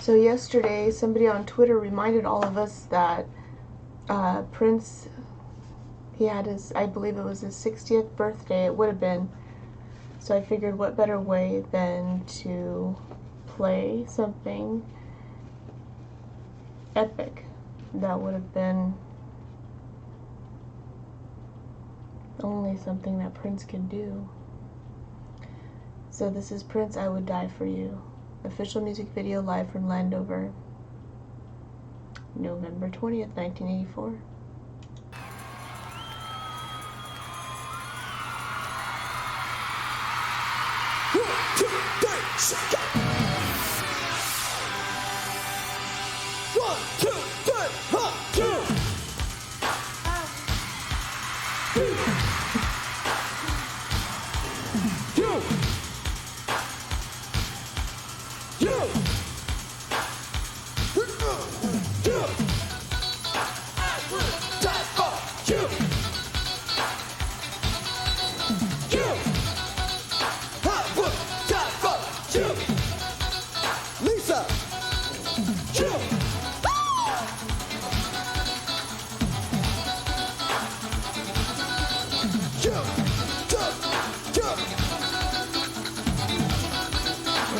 So yesterday, somebody on Twitter reminded all of us that Prince, he had his, I believe it was his 60th birthday, it would have been. So I figured what better way than to play something epic that would have been only something that Prince could do. So this is Prince, I Would Die For You. Official music video live from Landover, November 20th, 1984.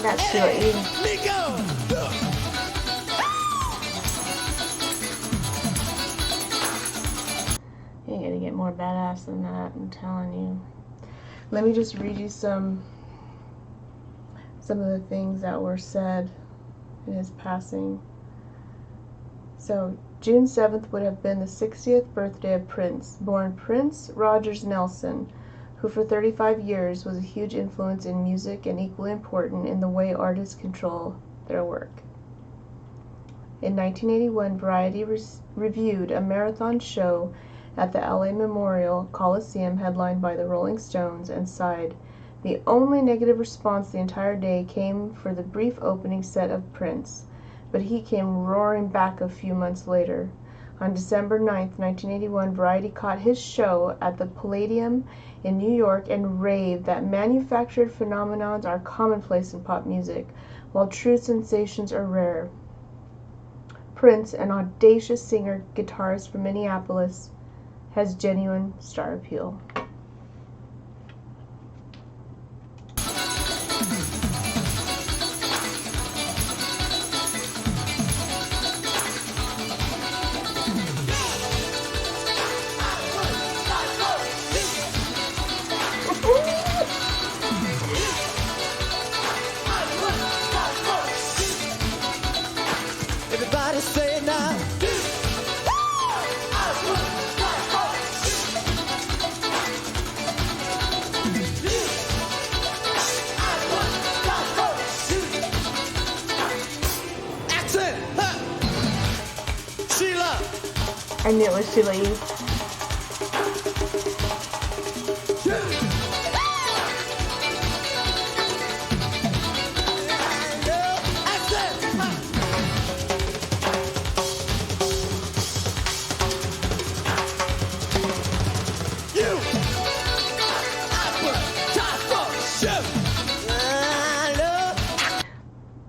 That's Sheila E. You ain't gonna get more badass than that, I'm telling you. Let me just read you some of the things that were said in his passing. So, June 7th would have been the 60th birthday of Prince, born Prince Rogers Nelson, who for 35 years was a huge influence in music and equally important in the way artists control their work. In 1981, Variety reviewed a marathon show at the LA Memorial Coliseum headlined by the Rolling Stones and sighed. The only negative response the entire day came for the brief opening set of Prince, but he came roaring back a few months later. On December 9th, 1981, Variety caught his show at the Palladium in New York and raved that manufactured phenomenons are commonplace in pop music, while true sensations are rare. Prince, an audacious singer-guitarist from Minneapolis, has genuine star appeal. Everybody say it now. Accent, Sheila. I knew it was Sheila E.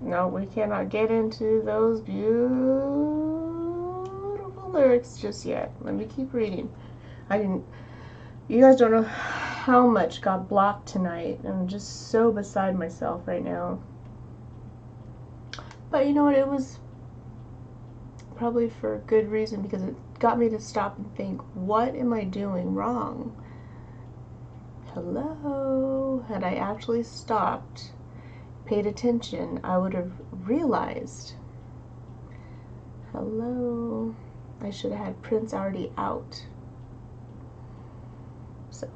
No, we cannot get into those beautiful lyrics just yet. Let me keep reading. You guys don't know how much got blocked tonight. I'm just so beside myself right now. But you know what? It was probably for a good reason, because it got me to stop and think, what am I doing wrong? Hello? Had I actually stopped, paid attention, I would have realized. Hello? I should have had Prince already out. So,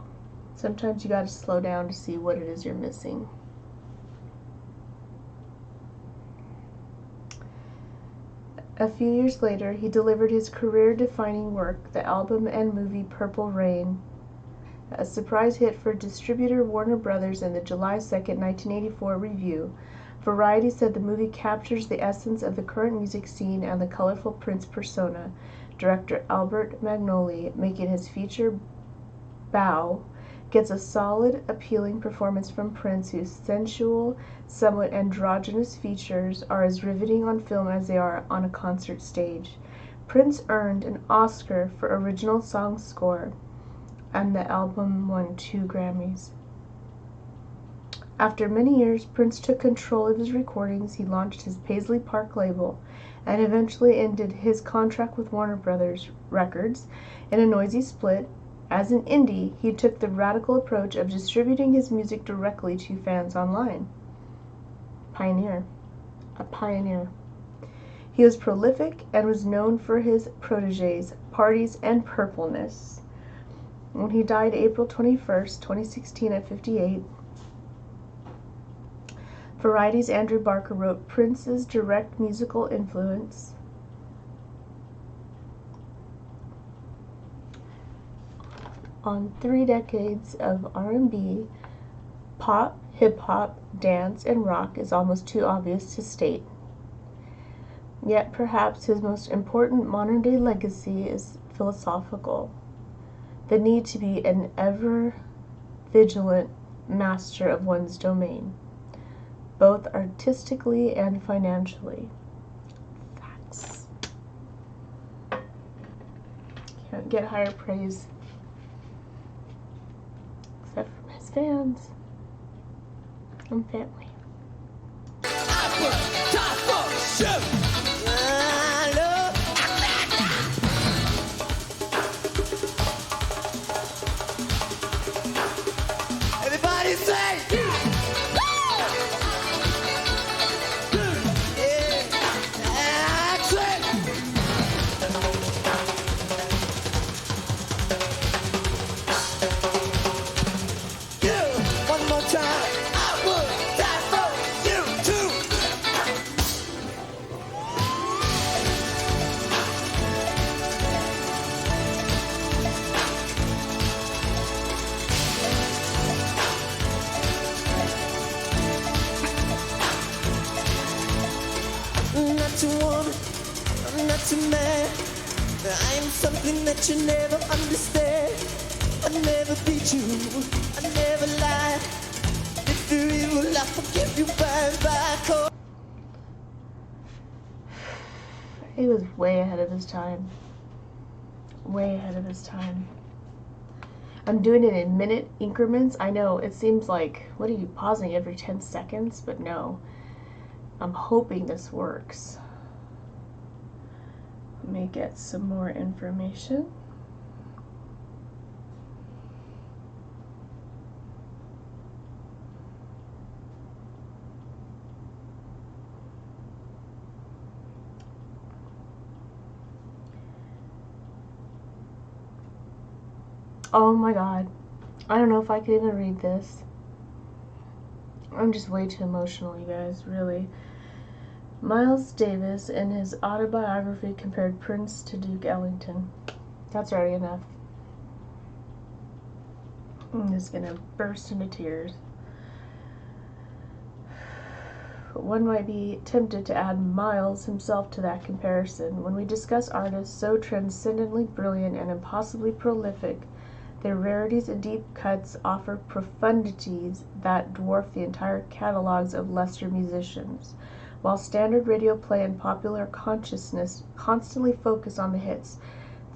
sometimes you gotta slow down to see what it is you're missing. A few years later, he delivered his career-defining work, the album and movie Purple Rain, a surprise hit for distributor Warner Brothers in the July 2nd, 1984 review. Variety said the movie captures the essence of the current music scene and the colorful Prince persona. Director Albert Magnoli, making his feature bow gets a solid, appealing performance from Prince, whose sensual, somewhat androgynous features are as riveting on film as they are on a concert stage. Prince earned an Oscar for original song score, and the album won 2 Grammys. After many years, Prince took control of his recordings. He launched his Paisley Park label and eventually ended his contract with Warner Brothers Records in a noisy split. As an indie, he took the radical approach of distributing his music directly to fans online. Pioneer. A pioneer. He was prolific and was known for his protégés, parties, and purpleness. When he died April 21st, 2016 at 58, Variety's Andrew Barker wrote, Prince's direct musical influence on 3 decades of R&B, pop, hip-hop, dance, and rock is almost too obvious to state. Yet perhaps his most important modern-day legacy is philosophical. The need to be an ever-vigilant master of one's domain, both artistically and financially. Facts. Can't get higher praise except from his fans and family. Everybody say, to woman, I'm not to man. I am something that you never understand. I never beat you, I never lie. If you're evil, I forgive you by. He was way ahead of his time. Way ahead of his time. I'm doing it in minute increments. I know it seems like, what are you pausing every 10 seconds? But no. I'm hoping this works. Let me get some more information. Oh my god. I don't know if I could even read this. I'm just way too emotional, you guys, really. Miles Davis, in his autobiography, compared Prince to Duke Ellington. That's already enough. I'm just gonna burst into tears. One might be tempted to add Miles himself to that comparison. When we discuss artists so transcendently brilliant and impossibly prolific, their rarities and deep cuts offer profundities that dwarf the entire catalogues of lesser musicians. While standard radio play and popular consciousness constantly focus on the hits,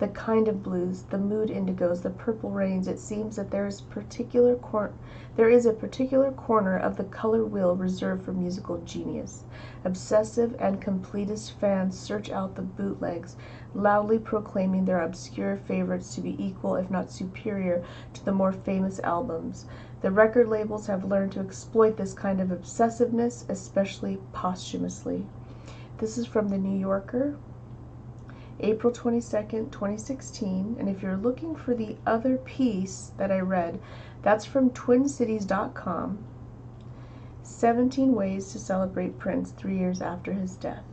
the kind of blues, the mood indigos, the purple rains, it seems that there is a particular corner of the color wheel reserved for musical genius. Obsessive and completist fans search out the bootlegs, loudly proclaiming their obscure favorites to be equal, if not superior, to the more famous albums. The record labels have learned to exploit this kind of obsessiveness, especially posthumously. This is from The New Yorker, April 22nd, 2016, and if you're looking for the other piece that I read, that's from twincities.com, 17 Ways to Celebrate Prince 3 years after his death.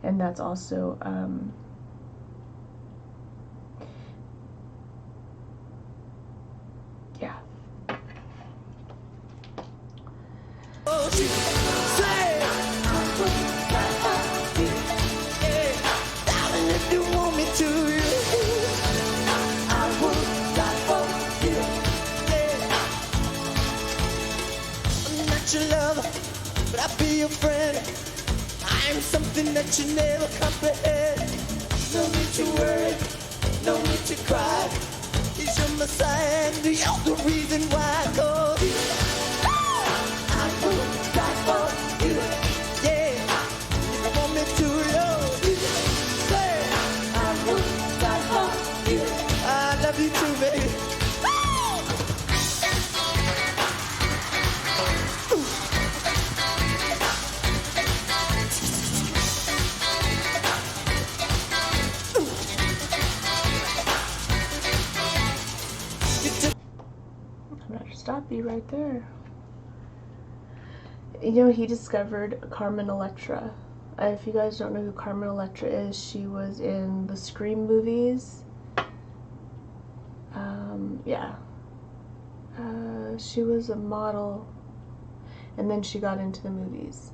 And that's also, yeah. friend. I'm something that you never comprehend. No need to worry, no need to cry. He's your Messiah and you're the reason why. 'Cause I will die for you. Yeah, if you want me to love you, say I will die for you. I love you too, baby. I'm gonna stop you right there. You know, he discovered Carmen Electra. If you guys don't know who Carmen Electra is, she was in the Scream movies. Yeah. She was a model, and then she got into the movies.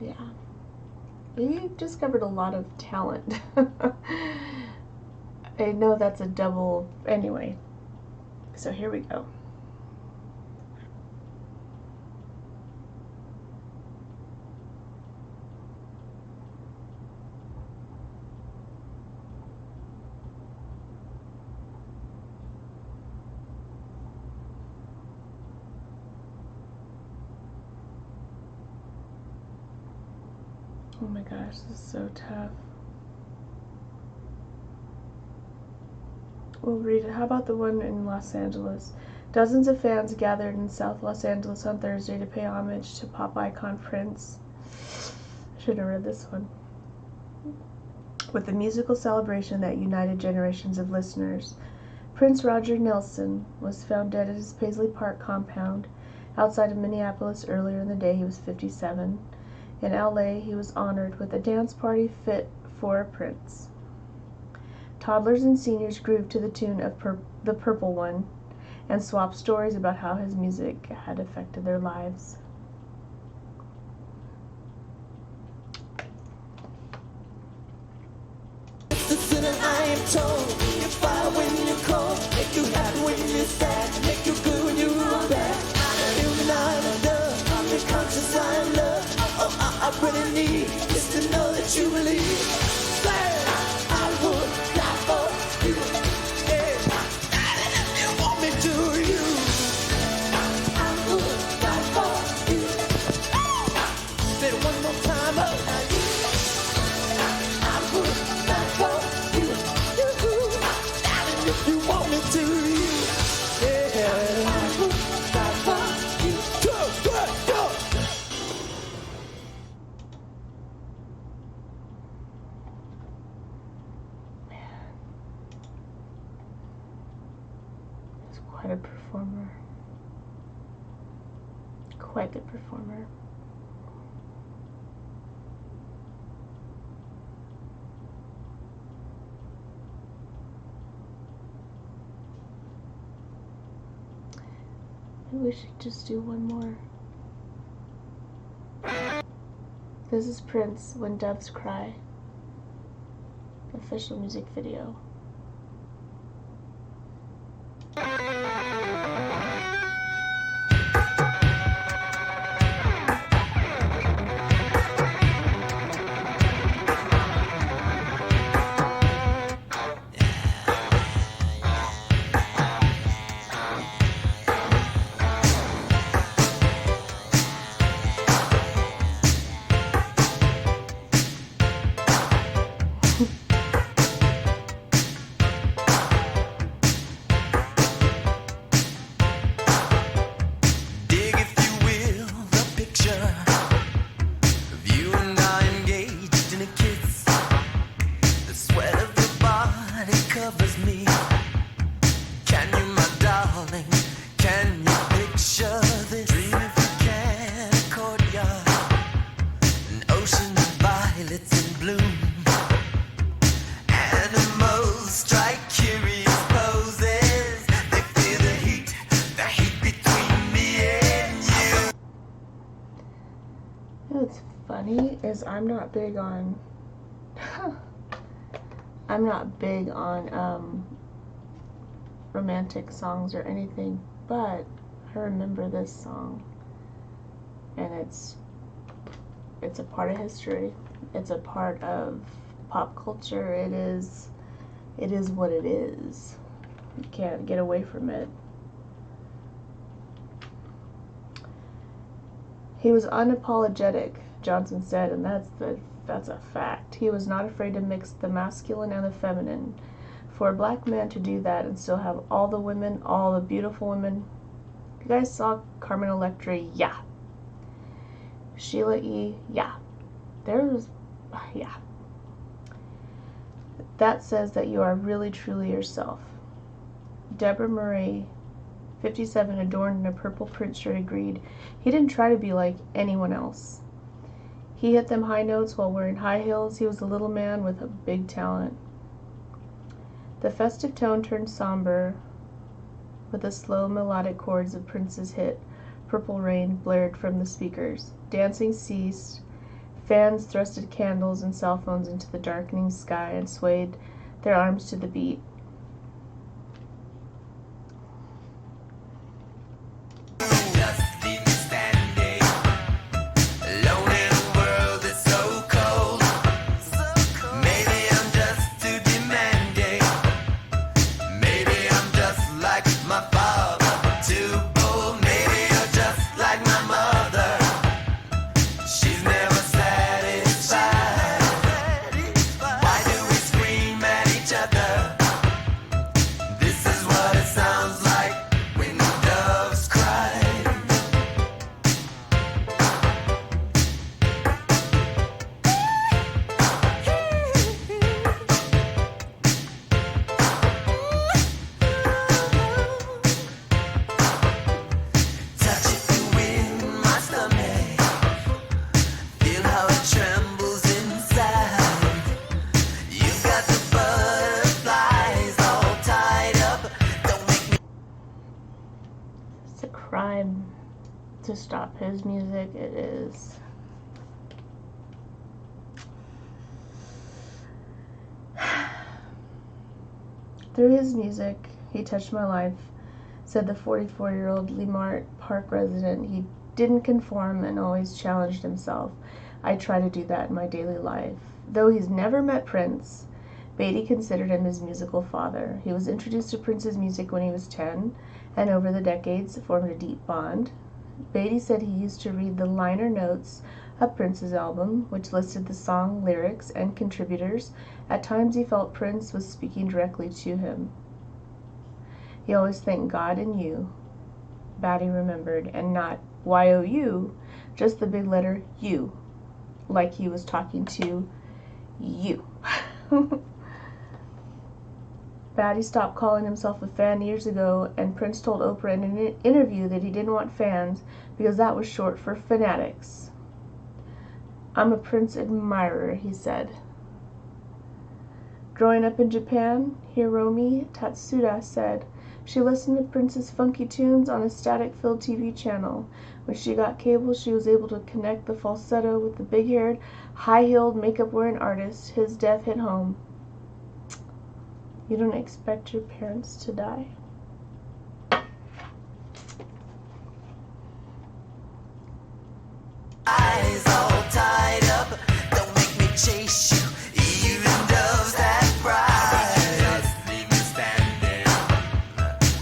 Yeah. He discovered a lot of talent. I know that's a double. Anyway, so here we go. Oh my gosh, this is so tough. We'll read it. How about the one in Los Angeles? Dozens of fans gathered in South Los Angeles on Thursday to pay homage to pop icon Prince. I shouldn't have read this one. With a musical celebration that united generations of listeners. Prince Roger Nelson was found dead at his Paisley Park compound outside of Minneapolis earlier in the day. He was 57. In LA, he was honored with a dance party fit for a prince. Toddlers and seniors grooved to the tune of The Purple One and swapped stories about how his music had affected their lives. Listen, I am told you fire when you're cold, make you happy when you're sad, make you good when you're bad. I'm not a dove, I'm the conscious I am love. I really need is to know that you believe. Say, I would die for you. Yeah, if you want me to, you. I would die for you. Say it one more time, oh, I would die for you. Darling, if you want me to, you. Yeah, I would die for you. Go, go, go. Quite a performer. Quite the performer. Maybe we should just do one more. This is Prince, When Doves Cry. Official music video. What's funny is I'm not big on romantic songs or anything, but I remember this song. and it's a part of history. It's a part of pop culture. It is what it is. You can't get away from it. He was unapologetic, Johnson said, and that's a fact. He was not afraid to mix the masculine and the feminine. For a black man to do that and still have all the women, all the beautiful women. You guys saw Carmen Electra? Yeah. Sheila E? Yeah. Yeah. That says that you are really truly yourself. Deborah Murray, 57, adorned in a purple print shirt, agreed. He didn't try to be like anyone else. He hit them high notes while wearing high heels. He was a little man with a big talent. The festive tone turned somber with the slow melodic chords of Prince's hit, Purple Rain, blared from the speakers. Dancing ceased. Fans thrusted candles and cell phones into the darkening sky and swayed their arms to the beat. Crime to stop his music. It is. Through his music, he touched my life, said the 44-year-old Leimert Park resident. He didn't conform and always challenged himself. I try to do that in my daily life. Though he's never met Prince, Beatty considered him his musical father. He was introduced to Prince's music when he was 10, and over the decades formed a deep bond. Beatty said he used to read the liner notes of Prince's album, which listed the song lyrics and contributors. At times he felt Prince was speaking directly to him. He always thanked God and you, Beatty remembered, and not Y-O-U, just the big letter U, like he was talking to you. Beatty stopped calling himself a fan years ago, and Prince told Oprah in an interview that he didn't want fans because that was short for fanatics. I'm a Prince admirer, he said. Growing up in Japan, Hiromi Tatsuda said she listened to Prince's funky tunes on a static-filled TV channel. When she got cable, she was able to connect the falsetto with the big-haired, high-heeled, makeup-wearing artist. His death hit home. You don't expect your parents to die. Eyes all tied up, don't make me chase you, even doves that cry. Just leave me standing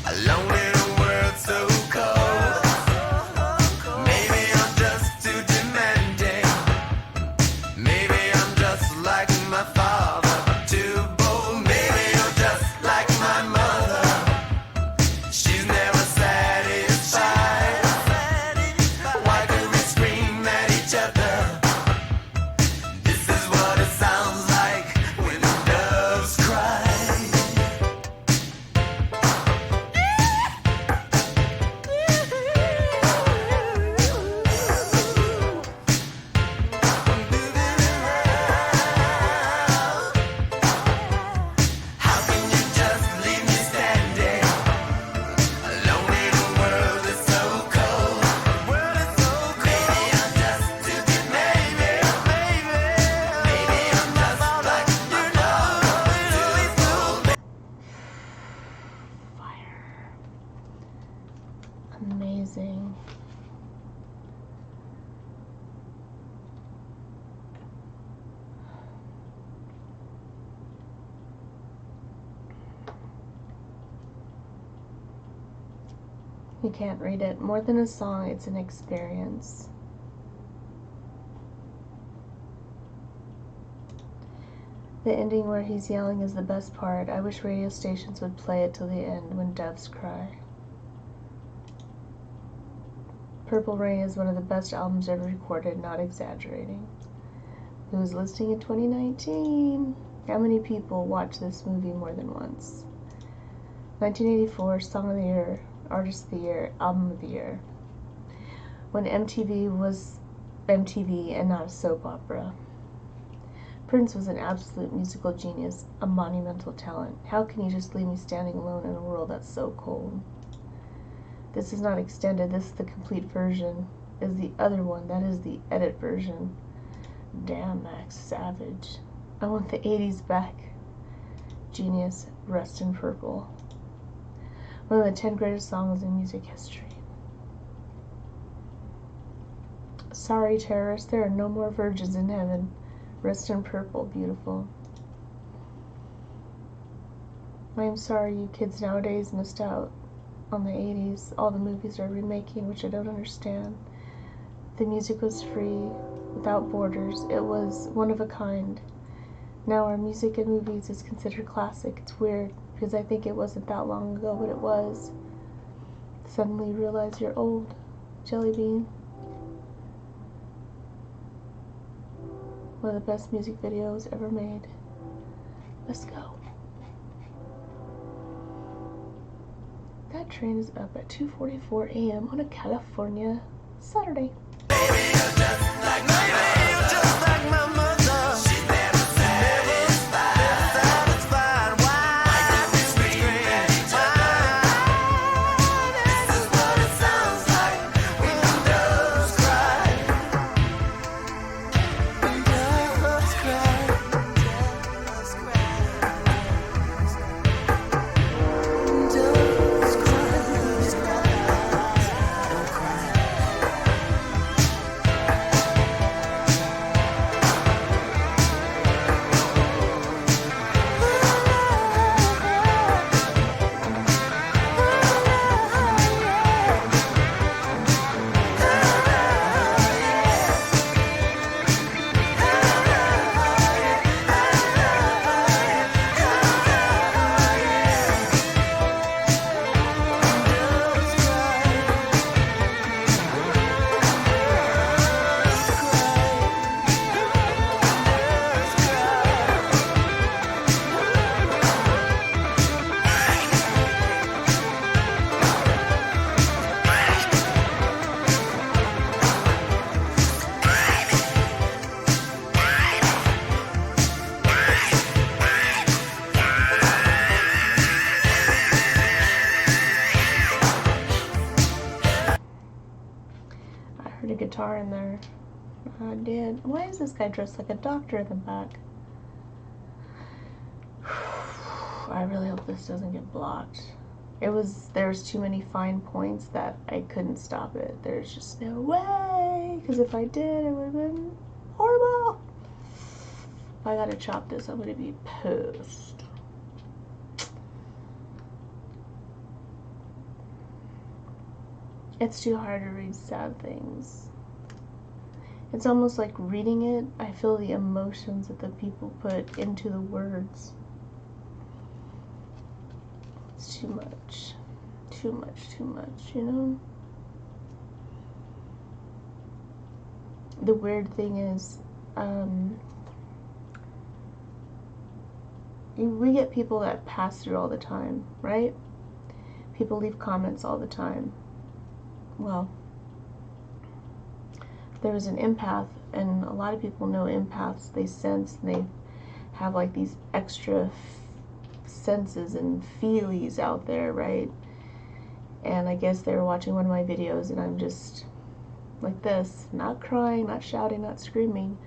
alone in a world so cold. Maybe I'm just too demanding. Maybe I'm just like my father, too bold. Maybe you're just like my mother. You can't read it. More than a song, it's an experience. The ending where he's yelling is the best part. I wish radio stations would play it till the end when doves cry. Purple Rain is one of the best albums ever recorded, not exaggerating. Who was listening in 2019? How many people watch this movie more than once? 1984, Song of the Year, Artist of the Year, Album of the Year. When MTV was MTV and not a soap opera. Prince was an absolute musical genius, a monumental talent. How can you just leave me standing alone in a world that's so cold? This is not extended, this is the complete version. Is the other one, that is the edit version. Damn, Max Savage. I want the 80s back. Genius, Rest in Purple. One of the 10 greatest songs in music history. Sorry, terrorists, there are no more virgins in heaven. Rest in Purple, beautiful. I am sorry you kids nowadays missed out on the 80s. All the movies are remaking, which I don't understand. The music was free, without borders. It was one of a kind. Now our music and movies is considered classic. It's weird, because I think it wasn't that long ago, but it was. Suddenly you realize you're old. Jelly Bean. One of the best music videos ever made. Let's go. That train is up at 2:44 a.m. on a California Saturday. Guitar in there. I did. Why is this guy dressed like a doctor in the back? I really hope this doesn't get blocked. There's too many fine points that I couldn't stop it. There's just no way, because if I did, it would have been horrible. If I gotta chop this, I'm gonna be pissed. It's too hard to read sad things. It's almost like reading it, I feel the emotions that the people put into the words. It's too much. Too much, too much, you know? The weird thing is, we get people that pass through all the time, right? People leave comments all the time. Well, there was an empath, and a lot of people know empaths. They sense, and they have like these extra senses and feelies out there, right? And I guess they were watching one of my videos, and I'm just like this, not crying, not shouting, not screaming,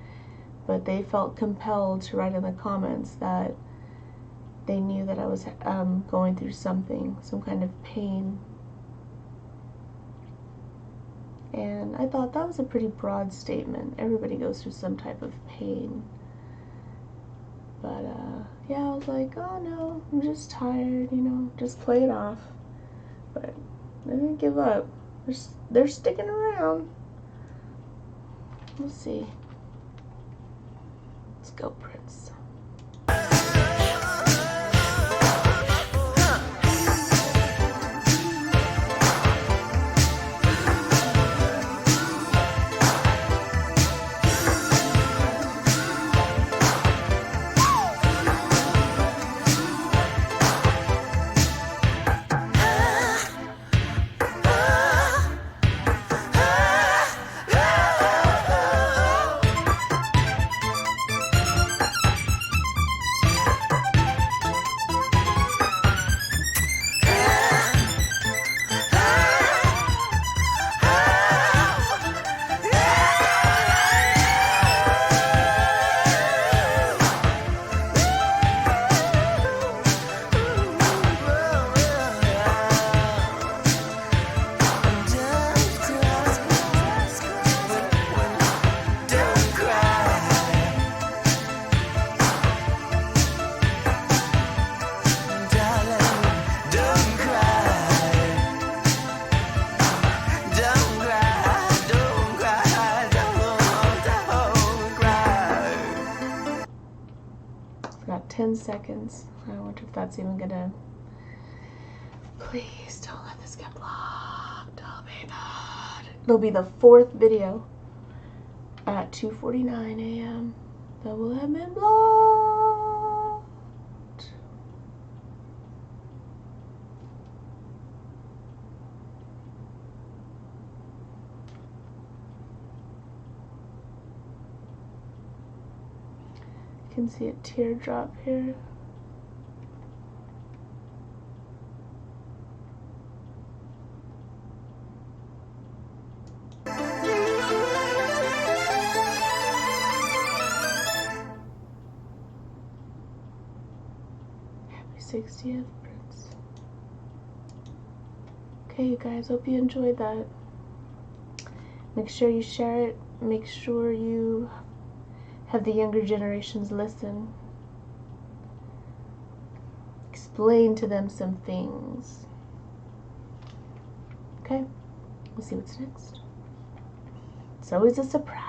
but they felt compelled to write in the comments that they knew that I was going through something, some kind of pain. And I thought that was a pretty broad statement. Everybody goes through some type of pain. But, yeah, I was like, oh no, I'm just tired, you know, just play it off. But They didn't give up. They're sticking around. We'll see. Let's go, Prince. Got 10 seconds. I wonder if that's even gonna... Please don't let this get blocked. Oh my god. It'll be the 4th video at 2:49 a.m. that will have been blocked. You can see a teardrop here. Happy 60th, Prince. Okay, you guys, hope you enjoyed that. Make sure you share it. Make sure you have the younger generations listen. Explain to them some things. Okay, we'll see what's next. It's always a surprise.